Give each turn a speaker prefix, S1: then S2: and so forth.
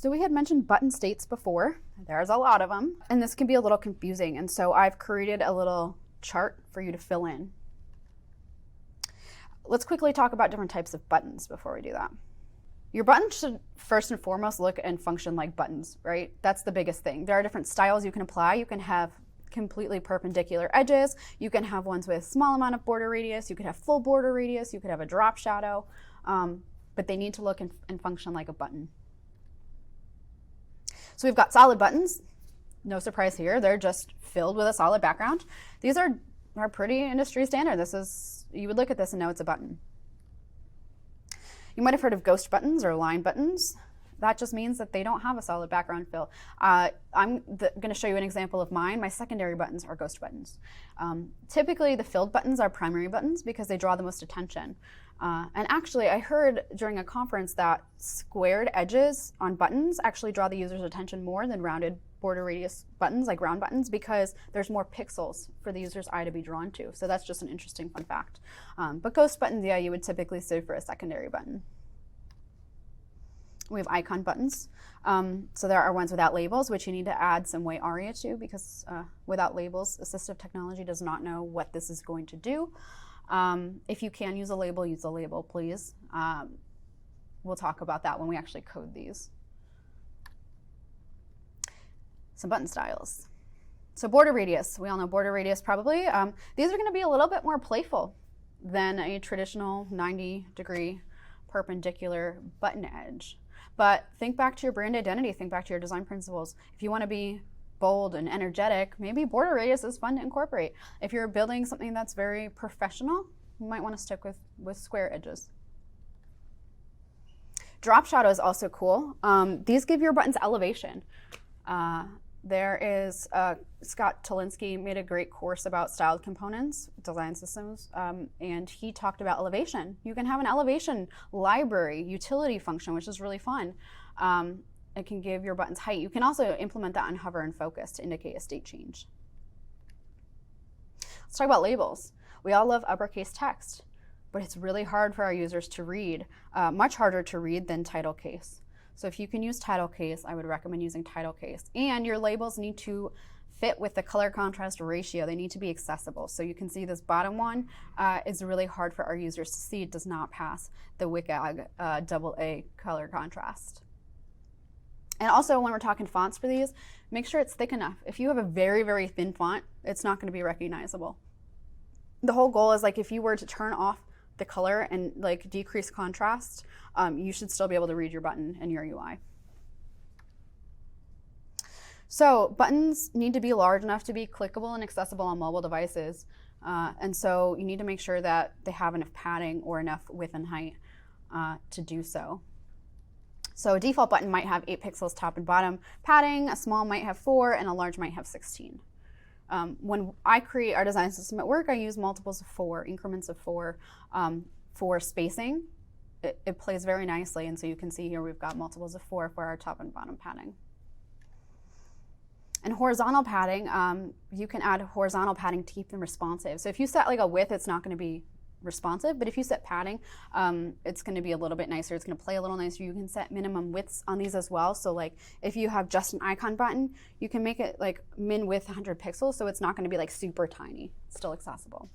S1: So we had mentioned button states before. There's a lot of them, and this can be a little confusing. And so I've created a little chart for you to fill in. Let's quickly talk about different types of buttons before we do that. Your buttons should first and foremost look and function like buttons, right? That's the biggest thing. There are different styles you can apply. You can have completely perpendicular edges. You can have ones with small amount of border radius. You could have full border radius. You could have a drop shadow, but they need to look and function like a button. So we've got solid buttons. No surprise here. They're just filled with a solid background. These are pretty industry standard. You would look at this and know it's a button. You might have heard of ghost buttons or line buttons. That just means that they don't have a solid background fill. I'm going to show you an example of mine. My secondary buttons are ghost buttons. Typically, the filled buttons are primary buttons because they draw the most attention. And actually, I heard during a conference that squared edges on buttons actually draw the user's attention more than rounded border radius buttons, like round buttons, because there's more pixels for the user's eye to be drawn to. So that's just an interesting fun fact. But ghost buttons, yeah, you would typically say for a secondary button. We have icon buttons. So there are ones without labels, which you need to add some way aria to, because without labels, assistive technology does not know what this is going to do. If you can use a label, please. We'll talk about that when we actually code these. Some button styles. So border radius, we all know border radius probably. These are going to be a little bit more playful than a traditional 90-degree perpendicular button edge. But think back to your brand identity, think back to your design principles. If you want to be bold and energetic, maybe border radius is fun to incorporate. If you're building something that's very professional, you might want to stick with square edges. Drop shadow is also cool. These give your buttons elevation. There is, Scott Tolinsky made a great course about styled components, design systems, and he talked about elevation. You can have an elevation library, utility function, which is really fun. It can give your buttons height. You can also implement that on hover and focus to indicate a state change. Let's talk about labels. We all love uppercase text, but it's really hard for our users to read, much harder to read than title case. So if you can use title case, I would recommend using title case. And your labels need to fit with the color contrast ratio. They need to be accessible. So you can see this bottom one is really hard for our users to see. It does not pass the WCAG AA color contrast. And also when we're talking fonts for these, make sure it's thick enough. If you have a very, very thin font, it's not going to be recognizable. The whole goal is, like, if you were to turn off the color and like decrease contrast, you should still be able to read your button and your UI. So buttons need to be large enough to be clickable and accessible on mobile devices. And so you need to make sure that they have enough padding or enough width and height to do so. So a default button might have 8 pixels top and bottom padding, a small might have 4, and a large might have 16. When I create our design system at work, I use multiples of 4, increments of 4 for spacing. It plays very nicely, and so you can see here we've got multiples of 4 for our top and bottom padding. And horizontal padding, you can add horizontal padding to keep them responsive. So if you set like a width, it's not going to be responsive, but if you set padding, it's going to be a little bit nicer. It's going to play a little nicer. You can set minimum widths on these as well. So like if you have just an icon button, you can make it like min width 100 pixels, so it's not going to be like super tiny. It's still accessible.